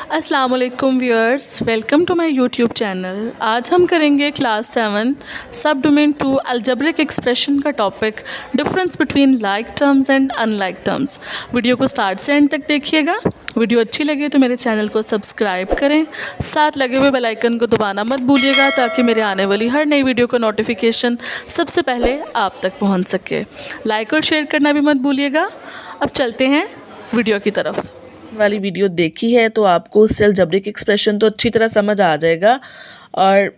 अस्सलाम वालेकुम viewers, welcome to my YouTube channel. आज हम करेंगे class 7 sub domain 2 algebraic expression का topic difference between like terms and unlike terms. Video को स्टार्ट से एंड तक देखिएगा। वीडियो अच्छी लगे तो मेरे चैनल को सब्सक्राइब करें, साथ लगे हुए बेल आइकन को दबाना मत भूलिएगा ताकि मेरे आने वाली हर नई वीडियो का नोटिफिकेशन सबसे पहले आप तक पहुंच सके। लाइक और शेयर करना भी मत भूलिएगा। अब चलते हैं वीडियो की तरफ। वाली वीडियो देखी है तो आपको उससे अलजेब्रिक एक्सप्रेशन तो अच्छी तरह समझ आ जाएगा, और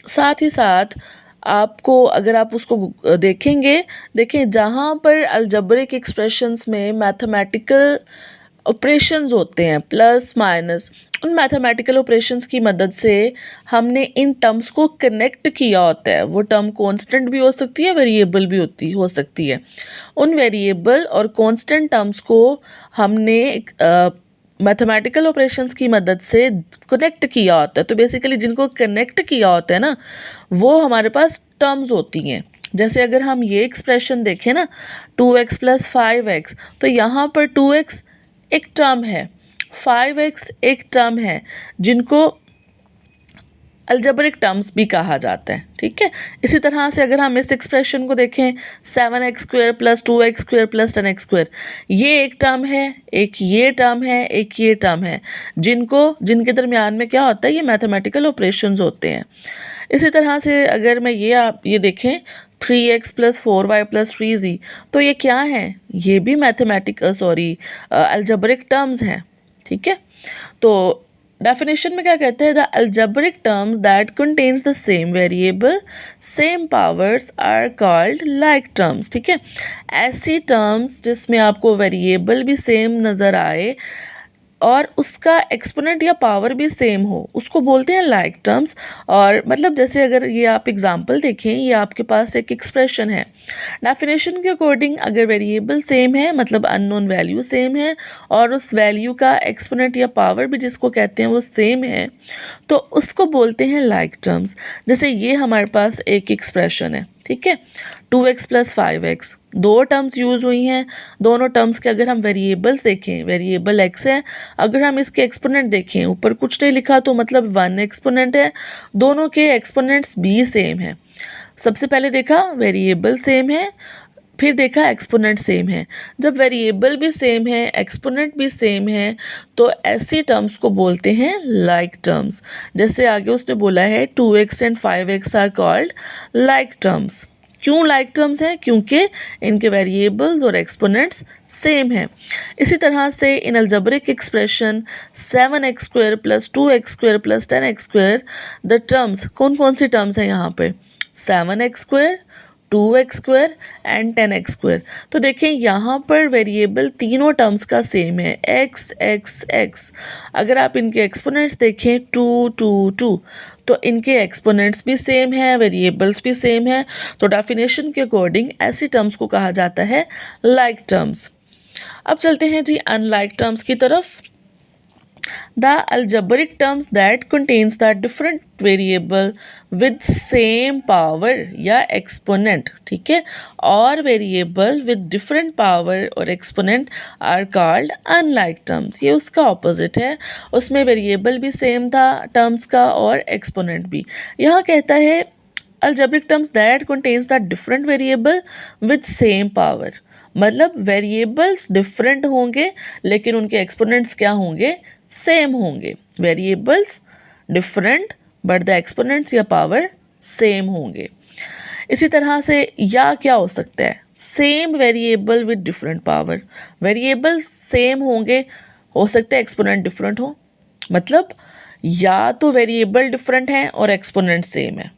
साथ ही साथ आपको अगर आप उसको देखें जहाँ पर अलजेब्रिक एक्सप्रेशंस में मैथमेटिकल ऑपरेशंस होते हैं प्लस माइनस, उन मैथमेटिकल ऑपरेशंस की मदद से हमने इन टर्म्स को कनेक्ट किया होता है। वो टर्म कांस्टेंट भी हो सकती है, वेरिएबल भी हो सकती है। उन वेरिएबल और कांस्टेंट टर्म्स को हमने मैथमेटिकल ऑपरेशंस की मदद से कनेक्ट किया होता है। तो बेसिकली जिनको कनेक्ट किया होता है ना, वो हमारे पास टर्म्स होती हैं। जैसे अगर हम ये एक्सप्रेशन देखें ना, 2x + 5x, तो यहाँ पर 2x एक टर्म है, 5x एक टर्म है, जिनको अलजेब्रिक टर्म्स भी कहा जाता है। ठीक है, इसी तरह से अगर हम इस एक्सप्रेशन को देखें 7x² + 2x² + 10x², ये एक टर्म है, एक ये टर्म है, एक ये टर्म है, जिनके दरमियान में क्या होता है, ये मैथमेटिकल ऑपरेशंस होते हैं। इसी तरह से अगर मैं ये देखें 3x + 4y + 3z, तो ये क्या है, ये भी अलजेब्रिक टर्म्स हैं। ठीक है, तो डेफिनेशन में क्या कहते हैं, the algebraic terms that contains the same variable same powers are called like terms. ठीक है, ऐसी टर्म्स जिसमें आपको वेरिएबल भी सेम नज़र आए और उसका एक्सपोनेंट या पावर भी सेम हो, उसको बोलते हैं लाइक टर्म्स। और मतलब जैसे अगर ये आप एग्जांपल देखें, ये आपके पास एक एक्सप्रेशन है, डेफिनेशन के अकॉर्डिंग अगर वेरिएबल सेम है मतलब अननोन वैल्यू सेम है और उस वैल्यू का एक्सपोनेंट या पावर भी जिसको कहते हैं वो सेम है, तो उसको बोलते हैं लाइक टर्म्स। जैसे ये हमारे पास एक एक्सप्रेशन है, ठीक है, 2x + 5x, दो टर्म्स यूज़ हुई हैं। दोनों टर्म्स के अगर हम वेरिएबल्स देखें, वेरिएबल x है, अगर हम इसके एक्सपोनेंट देखें, ऊपर कुछ नहीं लिखा तो मतलब 1 एक्सपोनेंट है, दोनों के एक्सपोनेंट्स भी सेम है। सबसे पहले देखा वेरिएबल सेम है, फिर देखा एक्सपोनेंट सेम है। जब वेरिएबल भी सेम है, एक्सपोनेंट भी सेम है, तो ऐसी टर्म्स को बोलते हैं लाइक टर्म्स। जैसे आगे उसने बोला है 2x and 5x are called like terms. क्यों लाइक टर्म्स हैं? क्योंकि इनके वेरिएबल्स और एक्सपोनेंट्स सेम हैं। इसी तरह से इन algebraic expression 7x² + 2x² + 10x², the terms कौन कौन सी टर्म्स हैं यहाँ पे, 7x², 2x² एंड 10x²। तो देखें यहाँ पर वेरिएबल तीनों टर्म्स का सेम है, x x x। अगर आप इनके एक्सपोनेंट्स देखें 2 2 2, तो इनके एक्सपोनेंट्स भी सेम है, वेरिएबल्स भी सेम है। तो डेफिनेशन के अकॉर्डिंग ऐसी टर्म्स को कहा जाता है लाइक टर्म्स। अब चलते हैं जी अनलाइक टर्म्स की तरफ। The algebraic terms that contains the different variable with same power या exponent, ठीक है, और variable with different power और exponent are called unlike terms। ये उसका opposite है, उसमें variable भी same था terms का और exponent भी। यहाँ कहता है algebraic terms that contains the different variable with same power, मतलब वेरिएबल्स डिफरेंट होंगे लेकिन उनके एक्सपोनेंट्स क्या होंगे, सेम होंगे। Variables different but the exponents या पावर सेम होंगे। इसी तरह से या क्या हो सकता है, same variable with different power. Variables same होंगे, हो सकता है एक्सपोनेंट डिफरेंट हो, मतलब या तो वेरिएबल डिफरेंट हैं और एक्सपोनेंट सेम है,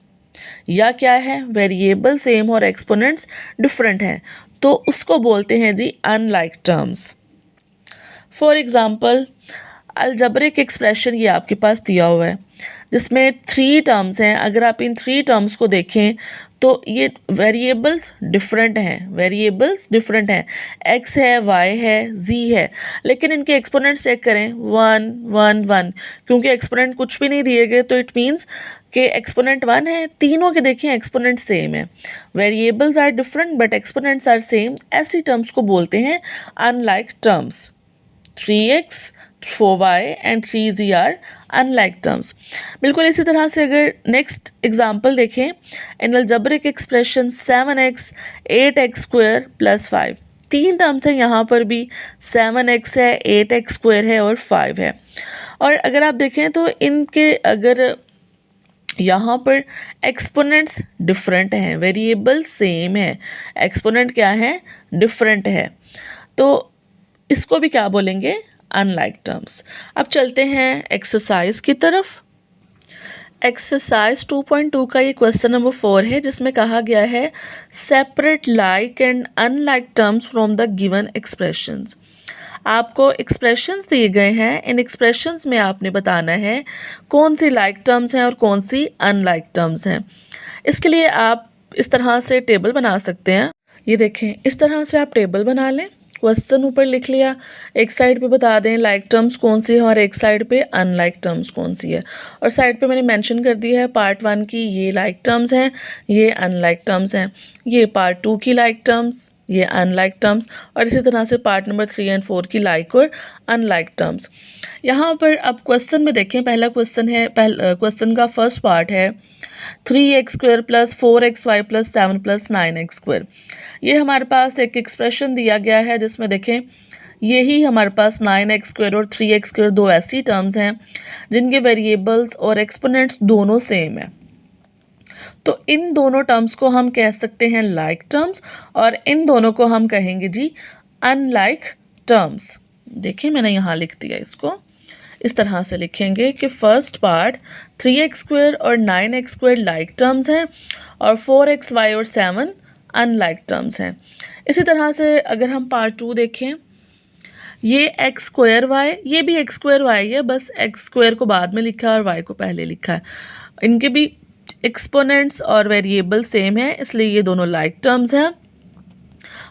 या क्या है, वेरिएबल सेम और एक्सपोनेंट्स डिफरेंट हैं, तो उसको बोलते हैं जी unlike terms. For example algebraic expression ये आपके पास दिया हुआ है जिसमें 3 टर्म्स हैं। अगर आप इन 3 टर्म्स को देखें तो ये वेरिएबल्स डिफरेंट हैं, x है, y है, z है, लेकिन इनके एक्सपोनेंट्स चेक करें 1 1 1, क्योंकि एक्सपोनेंट कुछ भी नहीं दिए गए तो इट मीन्स कि एक्सपोनेंट 1 है। तीनों के देखें एक्सपोनेंट सेम है, variables are different but exponents are same. ऐसी टर्म्स को बोलते हैं unlike terms. 3x 4y and 3z are unlike terms. बिल्कुल इसी तरह से अगर नेक्स्ट एग्जांपल देखें, इन algebraic expression 7x 8x square plus 5, तीन टर्म्स हैं, यहाँ पर भी 7x है, 8x स्क्वायर है और 5 है। और अगर आप देखें तो इनके अगर यहाँ पर एक्सपोनेंट्स डिफरेंट हैं, वेरिएबल सेम है, एक्सपोनेंट क्या है, डिफरेंट है, तो इसको भी क्या बोलेंगे, अनलाइक टर्म्स। अब चलते हैं एक्सरसाइज की तरफ। एक्सरसाइज 2.2 का ये क्वेश्चन नंबर 4 है, जिसमें कहा गया है separate like and unlike terms from the given expressions. आपको एक्सप्रेशंस दिए गए हैं, इन एक्सप्रेशंस में आपने बताना है कौन सी लाइक टर्म्स हैं और कौन सी अनलाइक टर्म्स हैं। इसके लिए आप इस तरह से टेबल बना सकते हैं। ये देखें, इस तरह से आप टेबल बना लें, क्वेश्चन ऊपर लिख लिया, एक साइड पे बता दें लाइक टर्म्स कौन सी है और एक साइड पे अनलाइक टर्म्स कौन सी है। और साइड पे मैंने मेंशन कर दिया है पार्ट 1 की ये लाइक टर्म्स हैं, ये अनलाइक टर्म्स हैं, ये पार्ट 2 की लाइक टर्म्स, ये अनलाइक टर्म्स, और इसी तरह से पार्ट नंबर 3 एंड 4 की लाइक और अनलाइक टर्म्स। यहाँ पर अब क्वेश्चन में देखें, पहला क्वेश्चन है, क्वेश्चन का फर्स्ट पार्ट है 3x square plus 4xy plus 7 plus 9x square. ये हमारे पास एक एक्सप्रेशन दिया गया है जिसमें देखें यही हमारे पास 9x स्क्वायर और 3x स्क्वायर दो ऐसी टर्म्स हैं जिनके वेरिएबल्स और एक्सपोनेंट्स दोनों सेम है। तो इन दोनों टर्म्स को हम कह सकते हैं लाइक टर्म्स और इन दोनों को हम कहेंगे जी अनलाइक टर्म्स। देखिए मैंने यहाँ लिख दिया, इसको इस तरह से लिखेंगे कि फर्स्ट पार्ट 3x स्क्वायर और 9x स्क्वायर लाइक टर्म्स हैं और 4xy और 7 अनलाइक टर्म्स हैं। इसी तरह से अगर हम पार्ट 2 देखें, ये x स्क्वायर y, ये भी x स्क्वायर y है, बस x स्क्वायर को बाद में लिखा है और y को पहले लिखा है। इनके भी एक्सपोनेंट्स और वेरिएबल सेम है, इसलिए ये दोनों लाइक टर्म्स हैं।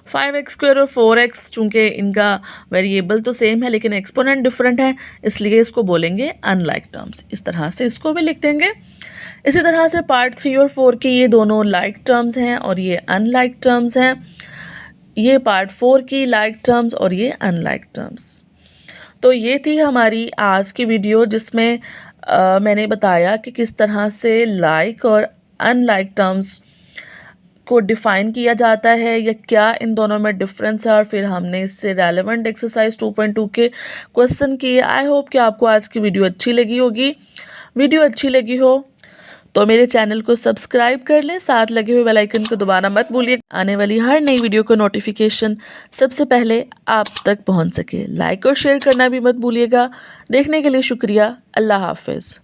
5x स्क्वायर और 4x, चूँकि इनका वेरिएबल तो सेम है लेकिन एक्सपोनेंट डिफरेंट है, इसलिए इसको बोलेंगे अनलाइक टर्म्स। इस तरह से इसको भी लिख देंगे। इसी तरह से पार्ट 3 और 4 की ये दोनों लाइक टर्म्स हैं और ये अनलाइक टर्म्स हैं। ये पार्ट 4 की लाइक टर्म्स और ये अनलाइक टर्म्स। तो ये थी हमारी आज की वीडियो, जिसमें मैंने बताया कि किस तरह से लाइक और अनलाइक टर्म्स को डिफ़ाइन किया जाता है या क्या इन दोनों में डिफरेंस है, और फिर हमने इससे रेलेवेंट एक्सरसाइज 2.2 के क्वेश्चन किए। आई होप कि आपको आज की वीडियो अच्छी लगी होगी। वीडियो अच्छी लगी हो तो मेरे चैनल को सब्सक्राइब कर लें, साथ लगे हुए बेल आइकन को दबाना मत भूलिए, आने वाली हर नई वीडियो को नोटिफिकेशन सबसे पहले आप तक पहुंच सके। लाइक और शेयर करना भी मत भूलिएगा। देखने के लिए शुक्रिया। अल्लाह हाफिज़।